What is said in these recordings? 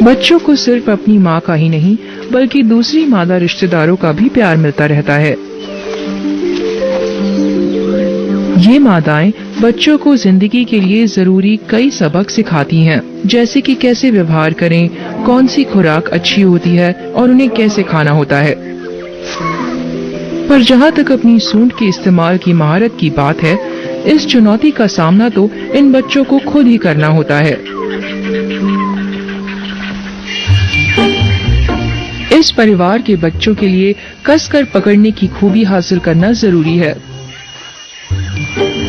बच्चों को सिर्फ अपनी माँ का ही नहीं बल्कि दूसरी मादा रिश्तेदारों का भी प्यार मिलता रहता है। ये मादाएं बच्चों को जिंदगी के लिए जरूरी कई सबक सिखाती हैं, जैसे कि कैसे व्यवहार करें, कौन सी खुराक अच्छी होती है और उन्हें कैसे खाना होता है। पर जहाँ तक अपनी सूंड के इस्तेमाल की महारत की बात है, इस चुनौती का सामना तो इन बच्चों को खुद ही करना होता है। इस परिवार के बच्चों के लिए कसकर पकड़ने की खूबी हासिल करना जरूरी है।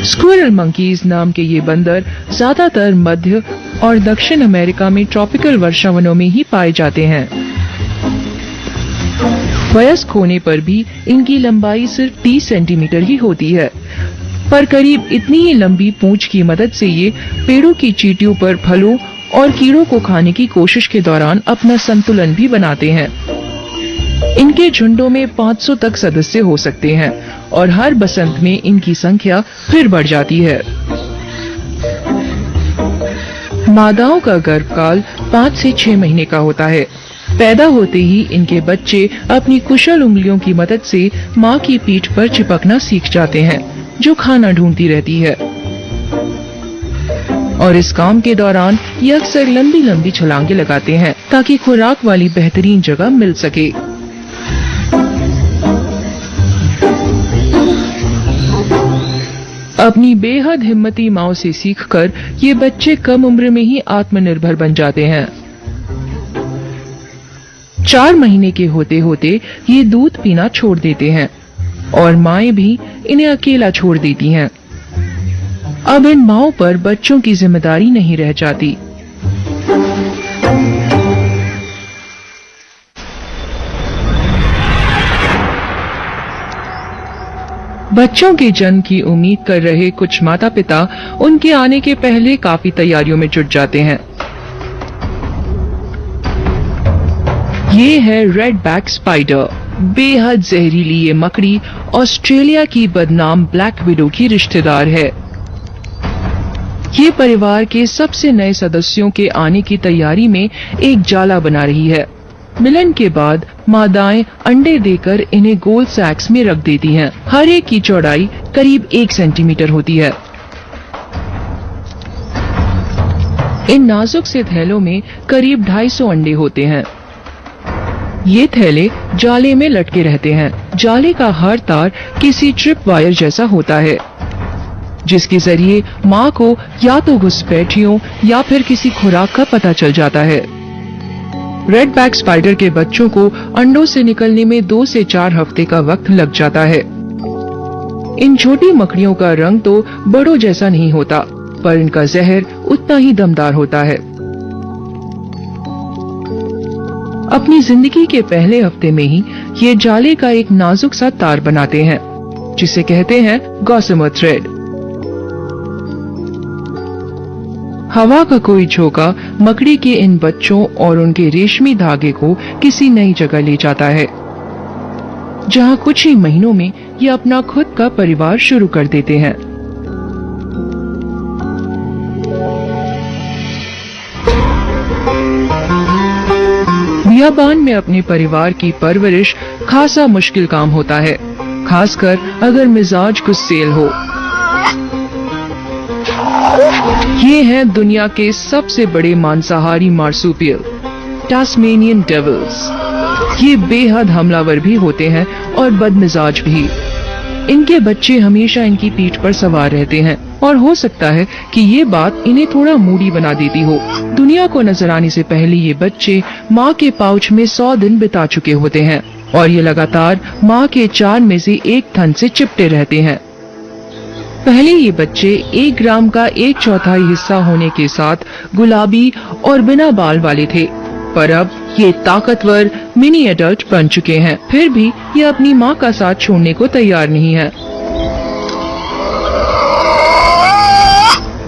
स्क्विरल मंकीज नाम के ये बंदर ज्यादातर मध्य और दक्षिण अमेरिका में ट्रॉपिकल वर्षावनों में ही पाए जाते हैं। वयस्क होने पर भी इनकी लंबाई सिर्फ 30 सेंटीमीटर ही होती है, पर करीब इतनी ही लंबी पूंछ की मदद से ये पेड़ों की चींटियों पर फलों और कीड़ों को खाने की कोशिश के दौरान अपना संतुलन भी बनाते हैं। इनके झुंडों में 500 तक सदस्य हो सकते हैं और हर बसंत में इनकी संख्या फिर बढ़ जाती है। मादाओं का गर्भकाल 5 से 6 महीने का होता है। पैदा होते ही इनके बच्चे अपनी कुशल उंगलियों की मदद से माँ की पीठ पर चिपकना सीख जाते हैं, जो खाना ढूंढती रहती है। और इस काम के दौरान ये अक्सर लंबी लंबी छलांगे लगाते हैं ताकि खुराक वाली बेहतरीन जगह मिल सके। अपनी बेहद हिम्मती माँ से सीखकर ये बच्चे कम उम्र में ही आत्मनिर्भर बन जाते हैं। 4 महीने के होते होते ये दूध पीना छोड़ देते हैं और माएं भी इन्हें अकेला छोड़ देती हैं। अब इन माओं पर बच्चों की जिम्मेदारी नहीं रह जाती। बच्चों के जन्म की उम्मीद कर रहे कुछ माता पिता उनके आने के पहले काफी तैयारियों में जुट जाते हैं। ये है रेड बैक स्पाइडर, बेहद जहरीली ये मकड़ी ऑस्ट्रेलिया की बदनाम ब्लैक विडो की रिश्तेदार है। ये परिवार के सबसे नए सदस्यों के आने की तैयारी में एक जाला बना रही है। मिलन के बाद मादाएं अंडे देकर इन्हें गोल सैक्स में रख देती हैं। हर एक की चौड़ाई करीब 1 सेंटीमीटर होती है। इन नाजुक से थैलों में करीब 250 अंडे होते हैं। ये थैले जाले में लटके रहते हैं। जाले का हर तार किसी ट्रिप वायर जैसा होता है, जिसके जरिए माँ को या तो घुसपैठियों या फिर किसी खुराक का पता चल जाता है। रेड बैक स्पाइडर के बच्चों को अंडों से निकलने में 2 से 4 हफ्ते का वक्त लग जाता है। इन छोटी मकड़ियों का रंग तो बड़ों जैसा नहीं होता, पर इनका जहर उतना ही दमदार होता है। अपनी जिंदगी के पहले हफ्ते में ही ये जाले का एक नाजुक सा तार बनाते हैं, जिसे कहते हैं गॉसमर थ्रेड। हवा का कोई झोंका मकड़ी के इन बच्चों और उनके रेशमी धागे को किसी नई जगह ले जाता है, जहां कुछ ही महीनों में ये अपना खुद का परिवार शुरू कर देते हैं। बियाबान में अपने परिवार की परवरिश खासा मुश्किल काम होता है, खासकर अगर मिजाज गुस्सेल हो। ये हैं दुनिया के सबसे बड़े मांसाहारी मार्सुपियल, टास्मेनियन डेविल्स। ये बेहद हमलावर भी होते हैं और बदमिजाज भी। इनके बच्चे हमेशा इनकी पीठ पर सवार रहते हैं और हो सकता है कि ये बात इन्हें थोड़ा मूडी बना देती हो। दुनिया को नजर आने से पहले ये बच्चे माँ के पाउच में 100 दिन बिता चुके होते हैं और ये लगातार माँ के 4 में से 1 थन से चिपटे रहते हैं। पहले ये बच्चे 1 ग्राम का 1/4 हिस्सा होने के साथ गुलाबी और बिना बाल वाले थे, पर अब ये ताकतवर मिनी एडल्ट बन चुके हैं। फिर भी ये अपनी माँ का साथ छोड़ने को तैयार नहीं है।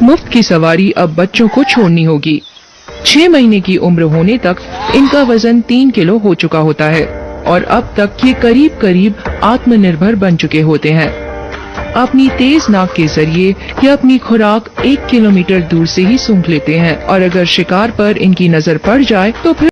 मुफ्त की सवारी अब बच्चों को छोड़नी होगी। 6 महीने की उम्र होने तक इनका वजन 3 किलो हो चुका होता है और अब तक ये करीब करीब आत्मनिर्भर बन चुके होते हैं। अपनी तेज नाक के जरिए ये अपनी खुराक 1 किलोमीटर दूर से ही सूंघ लेते हैं और अगर शिकार पर इनकी नजर पड़ जाए तो फिर